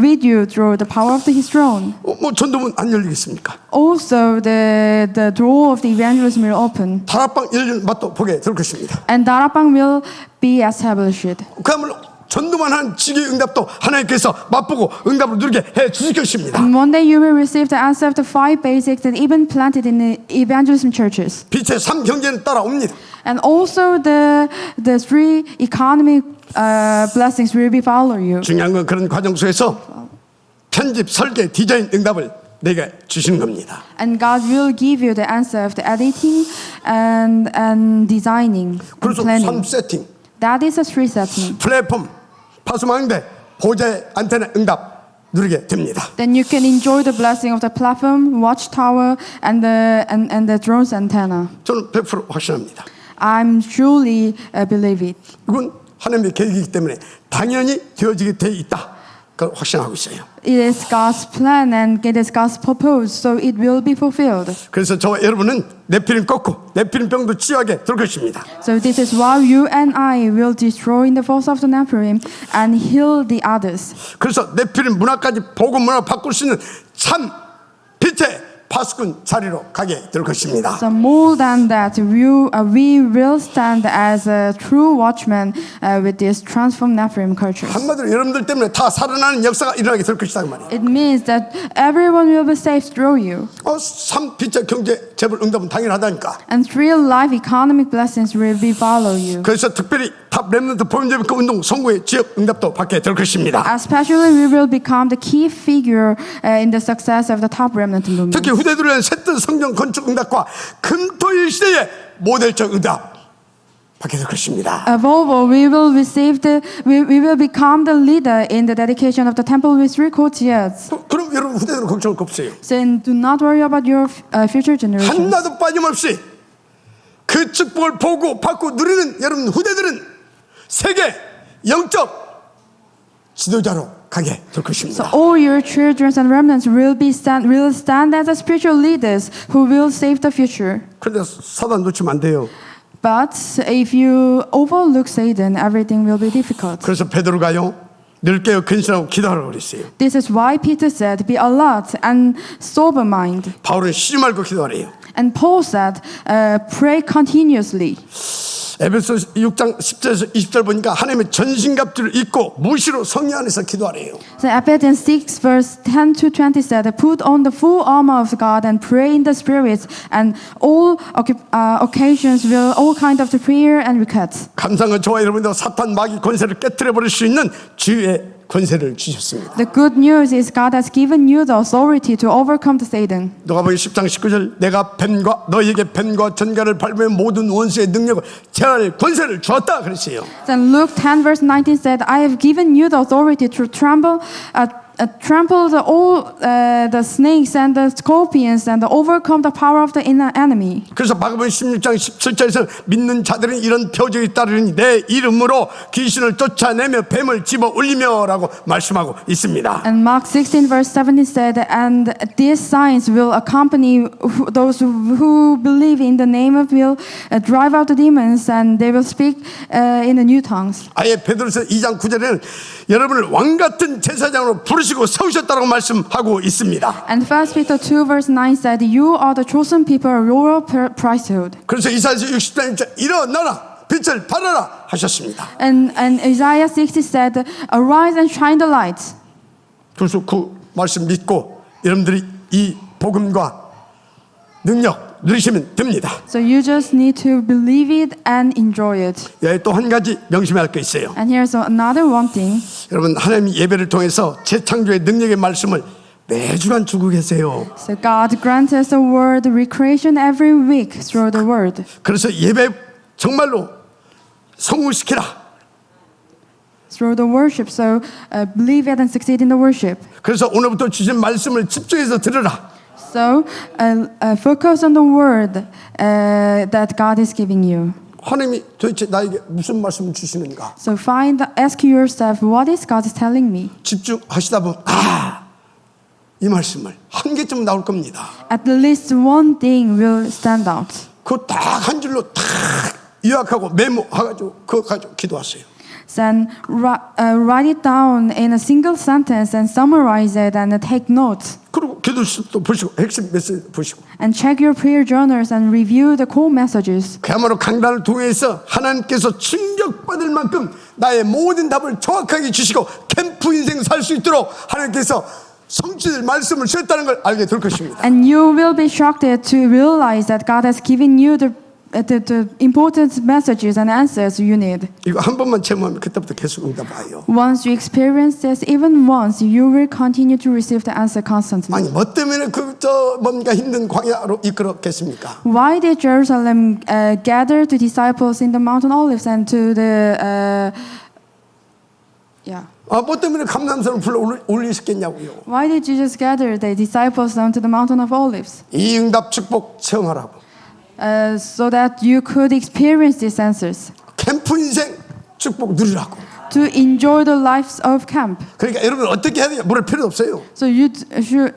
B: with you through the power of His throne.
A: 뭐 전도문 안 열리겠습니까?
B: Also, the door of the evangelism will open,
A: 다락방 열리는 맛도 보게 될 것입니다.
B: and Darapang will be established.
A: 그야말로 전도만 한 지기 응답도 하나님께서 맛보고 응답을 누리게 해 주실 것입니다.
B: And one day you will receive the answer of the 5 basics that even planted in the evangelism churches.
A: 빛의 3 경제는 따라옵니다.
B: And also the 3 economic blessings will be follow you.
A: 중요한 건 그런 과정 속에서 편집, 설계, 디자인 응답을 내게 주시는 겁니다.
B: And God will give you the answer of the editing and designing and
A: 그래서
B: planning.
A: 3 세팅,
B: That is a 3 setting.
A: 플랫폼, 파수망대, 보좌의 안테나 응답 누리게 됩니다.
B: Then you can enjoy the blessing of the platform, watchtower, and the drone's antenna.
A: 저는 100% 확신합니다.
B: I'm truly believe it.
A: 이건 하나님의 계획이기 때문에 당연히 되어지게 돼 있다. 그걸 확신하고 있어요.
B: It is God's plan and it is God's purpose, so it will be fulfilled.
A: 그래서 저와 여러분은 네피림 꺾고 네피림 병도 치유하게 될 것입니다.
B: So this is why you and I will destroy the force of the Nephilim and heal the others.
A: 그래서 네피림 문화까지 복음 문화 바꿀 수 있는 참 빛의 파수꾼 자리로 가게 될 것입니다.
B: So more than that, we will stand as a true watchman with this transformed Nephilim culture.
A: 한마디로 여러분들 때문에 다 살아나는 역사가 일어나게 될 것이다 그 말이에요.
B: It means that everyone will be saved through you.
A: 3 빛의 경제 재벌 응답은 당연하다니까.
B: And 3 life economic blessings will be follow you.
A: 그래서 특별히 탑 렘넌트 보험제비급 운동 선거의 지역 응답도 받게 될 것입니다.
B: Especially, we will become the key figure in the success of the top remnant movement.
A: 특히 후대들을 위한 새뜻 성경 건축 응답과 금토일 시대의 모델적 응답 받게 될 것입니다.
B: Above, we will become the leader in the dedication of the temple with 3 courtyards.
A: 그럼 여러분 후대들은 걱정할 거 없어요.
B: So do not worry about your future generations.
A: 하나도 빠짐없이 그 축복을 보고 받고 누리는 여러분 후대들은 세계 영적 지도자로 가게 될
B: So
A: 것입니다.
B: all your children and remnants will stand as the spiritual leaders who will save the future.
A: 그런데 사단 놓치면 안 돼요.
B: But if you overlook Satan, everything will be difficult.
A: 그래서 베드로가요 늘 깨어 근신하고 기도하라고 그랬어요.
B: This is why Peter said, "Be alert and sober mind."
A: 바울은 쉬지 말고 기도하래요.
B: And Paul said, "Pray continuously."
A: 에베소 6장 10절에서 20절 보니까 하나님의 전신갑주를 입고 무시로 성령 안에서 기도하래요.
B: So Ephesians 6 verse 10 to 20 said, "Put on the full armor of God and pray in the Spirit, and all occasions will all kind of the prayer and requests."
A: 감사한 저와 여러분도 사탄 마귀 권세를 깨뜨려 버릴 수 있는 지혜의 권세를 주셨습니다.
B: The good news is God has given you the authority to overcome the Satan.
A: 누가복음 10장 19절 내가 뱀과 너희에게 뱀과 전갈을 밟으면 모든 원수의 능력을 제할 권세를 주었다 그랬어요.
B: Then Luke 10 verse 19 said, "I have given you the authority to trample all the snakes and the scorpions and overcome the power of the enemy."
A: 그래서 마가복음 16장 17절에서 믿는 자들은 이런 표적이 따르니 내 이름으로 귀신을 쫓아내며 뱀을 집어 올리며라고 말씀하고 있습니다.
B: And Mark 16 verse 17 said, "And these signs will accompany those who believe in the name of will drive out the demons, and they will speak in the new tongues."
A: 아예 베드로서 2장 9절에는 여러분을 왕 같은 제사장으로 부르시고 세우셨다고 말씀하고 있습니다.
B: And 1 Peter 2 verse 9 said, "You are the chosen people, a royal priesthood."
A: 그래서 이사야서 60장 일어나라 빛을 발하라 하셨습니다.
B: And Isaiah 60 said, "Arise and shine the light."
A: 그래서 그 말씀 믿고 여러분들이 이 복음과 능력 누리시면 됩니다.
B: So you just need to believe it and enjoy it.
A: 또 한 가지 명심해야 할 게 있어요.
B: And here's another one thing.
A: 여러분 하나님 예배를 통해서 재창조의 능력의 말씀을 매주간 주고 계세요.
B: So God grants us the word recreation every week through the word.
A: 그래서 예배 정말로 성공시키라.
B: Through the worship. So believe it and succeed in the worship.
A: 그래서 오늘부터 주신 말씀을 집중해서 들으라.
B: So focus on the word that God is giving you.
A: 하나님이 도대체 나에게 무슨 말씀을 주시는가?
B: So ask yourself, what is God telling me?
A: 집중하시다 보면 이 말씀을 한 개쯤 나올 겁니다.
B: At least one thing will stand out.
A: 그거 딱 한 줄로 딱 요약하고 메모해가지고 그거 가지고 기도하세요.
B: Then write it down in a single sentence and summarize it and take notes.
A: 그리고 기도실도 보시고 핵심 메시지 보시고
B: And check your prayer journals and review the core messages.
A: 그야말로 강단을 통해서 하나님께서 충격받을 만큼 나의 모든 답을 정확하게 주시고 캠프 인생 살 수 있도록 하나님께서 성취될 말씀을 주셨다는 걸 알게 될 것입니다.
B: And you will be shocked to realize that God has given you the important messages and answers you need.
A: 이거 한 번만 체험하면 그때부터 계속 응답 와요.
B: Once you experience this, even once, you will continue to receive the answer constantly.
A: 아니 뭐 때문에 뭔가 힘든 광야로 이끌었겠습니까?
B: Why did Jerusalem gather the disciples in the Mountain Olives and to the
A: 뭐 때문에 감람산을 불러 올리셨겠냐고요.
B: Why did Jesus gather the disciples down to the Mountain of Olives?
A: 이 응답 축복 체험하라고.
B: So that you could experience these answers.
A: 캠프 인생 축복 누리라고.
B: To enjoy the lives of camp.
A: 그러니까 여러분 어떻게 해야 돼요? 물을 필요 없어요.
B: So you should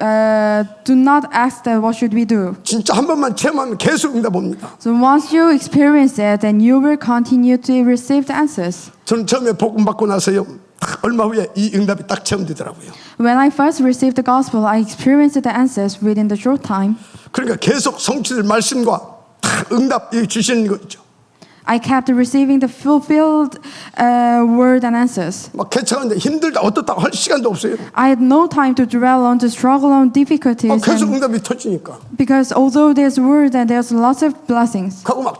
B: do not ask that what should we do.
A: 진짜 한 번만 체험하면 계속 응답 옵니다.
B: So once you experience it, then you will continue to receive the answers.
A: 저는 처음에 복음 받고 나서요. 얼마 후에 이 응답이 딱 체험되더라고요.
B: When I first received the gospel, I experienced the answers within the short time.
A: 그러니까 계속 성취될 말씀과 다 응답 주시는 거죠.
B: I kept receiving the fulfilled word and answers.
A: 막 개척하는데 힘들다 어떻다 할 시간도 없어요.
B: I had no time to dwell on, to struggle on difficulties.
A: 계속
B: And
A: 응답이 터지니까.
B: because although there's word and there's lots of blessings,
A: 하고 막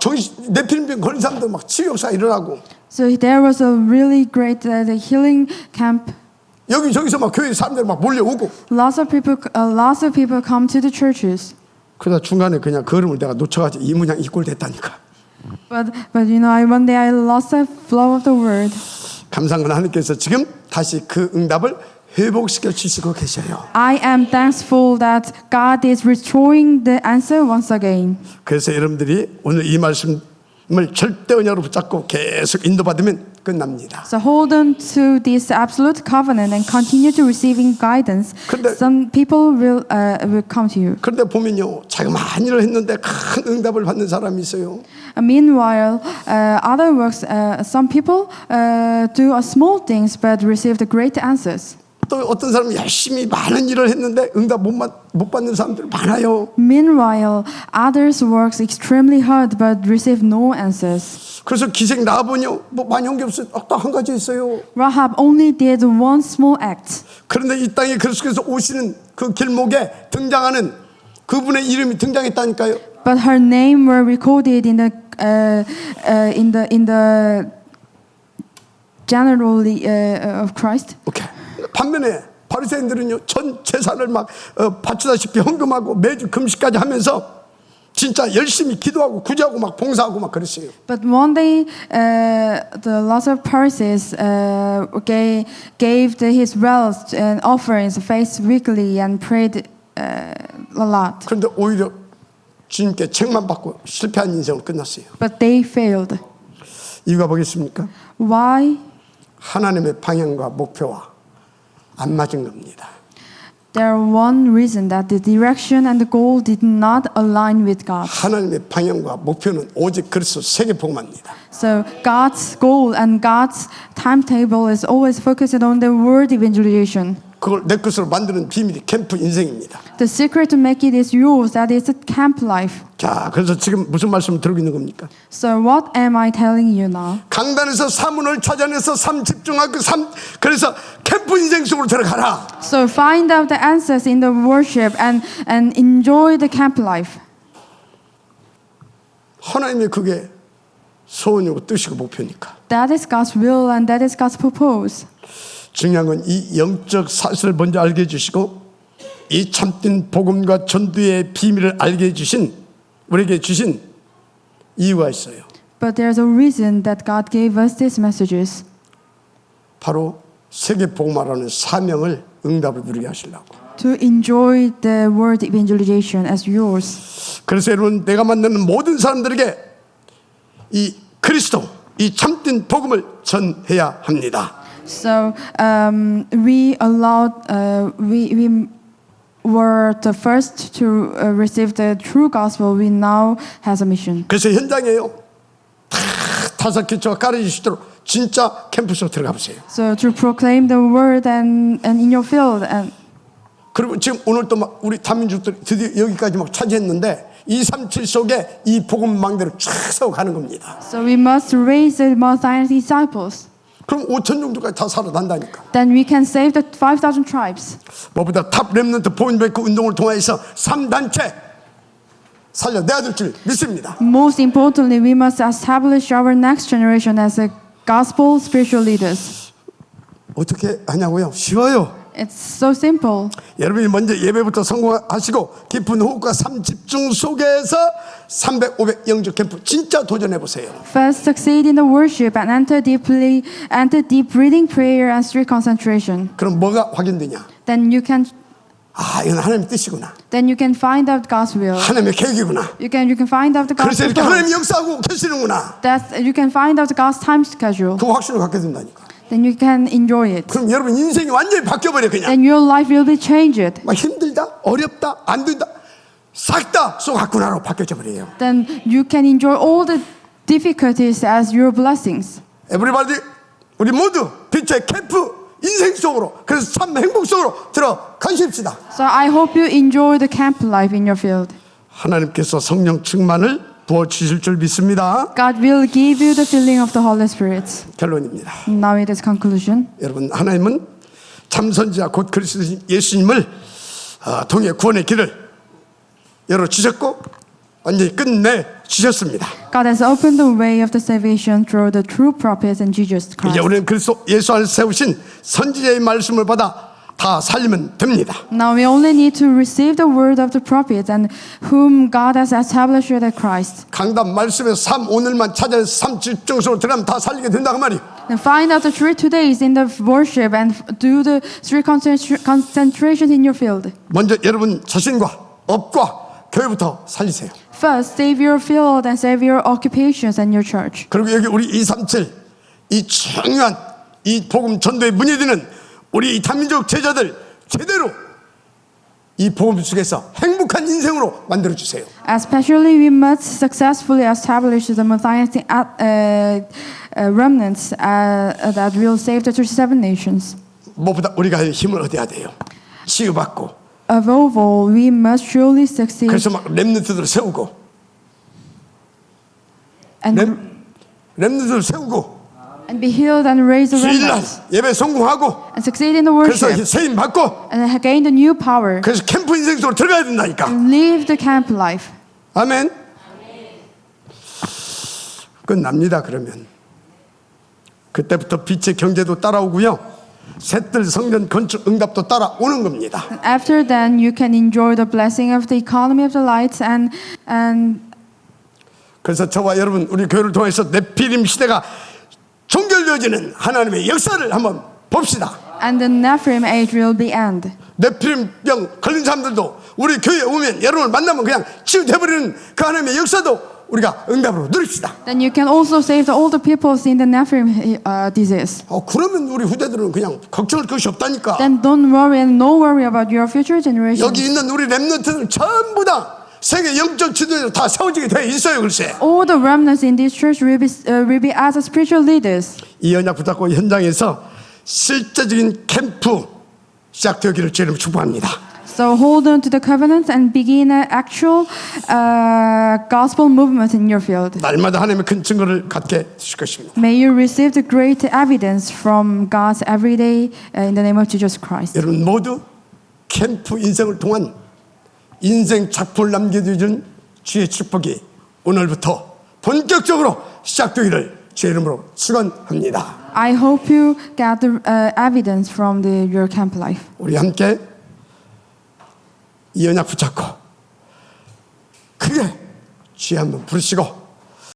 A: 내필병 걸린 사람들 막 치유역사 일어나고
B: so there was a really great the healing camp.
A: 여기저기서 막 교회 사람들 막 몰려오고.
B: Lots of people come to the churches.
A: 그러다 중간에 그냥 걸음을 내가 놓쳐가지고 이 문양 이꼴 됐다니까.
B: But one day I lost the flow of the word.
A: 감사한 건 하나님께서 지금 다시 그 응답을 회복시켜 주시고 계셔요.
B: I am thankful that God is restoring the answer once again.
A: 그래서 여러분들이 오늘 이 말씀을 절대 언약으로 붙잡고 계속 인도받으면 끝납니다.
B: So hold on to this absolute covenant and continue to receiving guidance.
A: 근데-
B: Some people will come to you.
A: 그런데 보면요, 자그마한 일을 했는데 큰 응답을 받는 사람이 있어요.
B: Meanwhile, some people do small things but receive the great answers.
A: 또 어떤 사람은 열심히 많은 일을 했는데 응답 못 받는 사람들 많아요.
B: Meanwhile, others works extremely hard but receive no answers.
A: 그래서 기생 나아보니요, 뭐 많이 한 게 없어요. 딱 한 가지 있어요.
B: Rahab only did one small act.
A: 그런데 이 땅에 계속해서 오시는 그 길목에 등장하는 그분의 이름이 등장했다니까요.
B: But her name were recorded in the generally of Christ.
A: 오케이. 반면에 바리새인들은요, 전 재산을 막 바치다시피 헌금하고 매주 금식까지 하면서 진짜 열심히 기도하고 구제하고 막 봉사하고 막 그랬어요.
B: But one day, the lots of Pharisees gave his wealth and offerings, faced weekly, and prayed a lot.
A: 그런데 오히려 주님께 책만 받고 실패한 인생으로 끝났어요.
B: But they failed.
A: 이유가 뭐겠습니까?
B: Why?
A: 하나님의 방향과 목표와 안 맞은 겁니다.
B: There one reason that the direction and the goal did not align with God.
A: 하나님의 방향과 목표는 오직 그리스도 세계복음입니다.
B: So God's goal and God's timetable is always focused on the word evangelization.
A: 그걸 내 것으로 만드는 비밀이 캠프 인생입니다.
B: The secret to make it is yours. That is a camp life.
A: 자, 그래서 지금 무슨 말씀을 드리고 있는 겁니까?
B: So what am I telling you now?
A: 강단에서 사문을 찾아내서 삶 집중하고 그래서 캠프 인생 속으로 들어가라.
B: So find out the answers in the worship and enjoy the camp life.
A: 하나님의 그게 소원이고 뜻이고 목표니까.
B: That is God's will and that is God's purpose.
A: 중요한 건 이 영적 사실을 먼저 알게 해주시고 이 참된 복음과 전도의 비밀을 알게 해주신 우리에게 주신 이유가 있어요.
B: But there's a reason that God gave us these messages.
A: 바로 세계 복음화라는 사명을 응답을 누리게 하시려고.
B: To enjoy the word evangelization as yours.
A: 그래서 여러분, 내가 만나는 모든 사람들에게 이 그리스도, 이 참된 복음을 전해야 합니다.
B: So we were the first to receive the true gospel. We now has a mission.
A: 그래서 현장에요, 다섯 기초가 깔아주시도록 진짜 캠프스로 들어가 보세요.
B: So to proclaim the word and in your field and
A: 그리고 지금 오늘 또 막 우리 다민족들이 드디어 여기까지 막 차지했는데 237 속에 이 복음망대를 쫙 세워 가는 겁니다.
B: so we must raise the Messiah disciples.
A: 그럼 5천 정도까지 다 살아난다니까.
B: Then we can save the 5,000 tribes.
A: 무엇보다 탑 렘넌트 보인베이크 운동을 통해서 3단체 살려내야 될 줄 믿습니다.
B: Most importantly, we must establish our next generation as a gospel spiritual leaders.
A: 어떻게 하냐고요? 쉬워요.
B: It's so simple.
A: 여러분이 먼저 예배부터 성공하시고 깊은 호흡과 삶 집중 속에서 300, 500 영적 캠프 진짜 도전해 보세요.
B: First, succeed in the worship and enter deep reading, prayer, and strict concentration.
A: 그럼 뭐가 확인되냐?
B: Then you can
A: 이건 하나님의 뜻이구나.
B: find out God's will.
A: 하나님의 계획이구나.
B: You can find out the God's
A: 그래서 이렇게
B: will.
A: 하나님이 역사하고 계시는구나.
B: You can find out God's time schedule.
A: 그 확신을 갖게 된다니까.
B: Then you can enjoy it.
A: 그럼 여러분 인생이 완전히 바뀌어버려 그냥.
B: Then your life will be changed.
A: 막 힘들다, 어렵다, 안 된다, 싹 다 쏘가꾸나로 바뀌어져 버려요.
B: Then you can enjoy all the difficulties as your blessings.
A: Everybody, 우리 모두 빛의 캠프 인생 속으로, 그래서 참 행복 속으로 들어가십시다.
B: So I hope you enjoy the camp life in your field.
A: 하나님께서 성령 충만을 부어주실 줄 믿습니다.
B: God will give you the filling of the Holy Spirit.
A: 결론입니다.
B: Now it is conclusion.
A: 여러분, 하나님은 참선지자 곧 그리스도 예수님을 통해 구원의 길을 열어주셨고 완전히 끝내 주셨습니다.
B: God has opened the way of the salvation through the true prophets and Jesus Christ.
A: 이제 우리는 그리스도 예수 안에서 세우신 선지자의 말씀을 받아 다 살리면 됩니다.
B: Now we only need to receive the word of the prophets and whom God has established at Christ.
A: 강단 말씀에서 삶 오늘만 찾아서 삶 집중적으로 들어가면 다 살리게 된다 그 말이에요.
B: And find out the truth today is in the worship and do the three concentrations in your field.
A: 먼저 여러분 자신과 업과 교회부터 살리세요.
B: First, save your field and save your occupations and your church.
A: 그리고 여기 우리 237 이 중요한 이 복음 전도의 문이 되는 우리 이 다민족 제자들 제대로 이 복음 속에서 행복한 인생으로 만들어 주세요.
B: Especially, we must successfully establish the Messianic remnants that will save the 37 nations.
A: 무엇보다 우리가 힘을 얻어야 돼요. 치유받고.
B: Above all, we must surely succeed
A: 그래서 막 렘넌트들을 세우고
B: and
A: 렘넌트들을 세우고
B: be healed and raise the
A: 주일날
B: remnants
A: 예배 성공하고
B: and succeed in the
A: 그래서
B: worship
A: 세임 받고
B: and gain the new power.
A: 그래서 캠프 인생 속으로 들어가야 된다니까.
B: Live the camp life.
A: 아멘. 끝납니다. 그러면 그때부터 빛의 경제도 따라오고요. 셋들 성전 건축 응답도 따라오는 겁니다.
B: After then, you can enjoy the blessing of the economy of the lights and
A: 그래서 저와 여러분 우리 교회를 통해서 네피림 시대가 종결되어지는 하나님의 역사를 한번 봅시다.
B: the Nephilim age will be end.
A: 네피림병 걸린 사람들도 우리 교회에 오면 여러분을 만나면 그냥 치유돼버리는 그 하나님의 역사도 우리가 응답으로 누립시다.
B: Then you can also save the older peoples in the Nephilim disease.
A: 그러면 우리 후대들은 그냥 걱정할 것이 없다니까.
B: Then don't worry and no worry about your future generations.
A: 여기 있는 우리 렘넌트들 전부 다 세계 영적 지도자로 다 세워지게 돼 있어요. 글쎄.
B: All the remnants in this church will be as spiritual leaders.
A: 이 언약 붙잡고 현장에서 실제적인 캠프 시작되기를 주님 축복합니다.
B: So hold on to the covenant and begin an actual gospel movement in your field.
A: 날마다 하나님의 큰 증거를 갖게 되실 것입니다.
B: May you receive the great evidence from God's everyday in the name of Jesus Christ.
A: 여러분 모두 캠프 인생을 통한 인생 작품을 남겨주는 주의 축복이 오늘부터 본격적으로 시작되기를 주의 이름으로 축원합니다.
B: I hope you get the evidence from your camp life.
A: 우리 함께 이 언약 붙잡고 크게 주의 한번 부르시고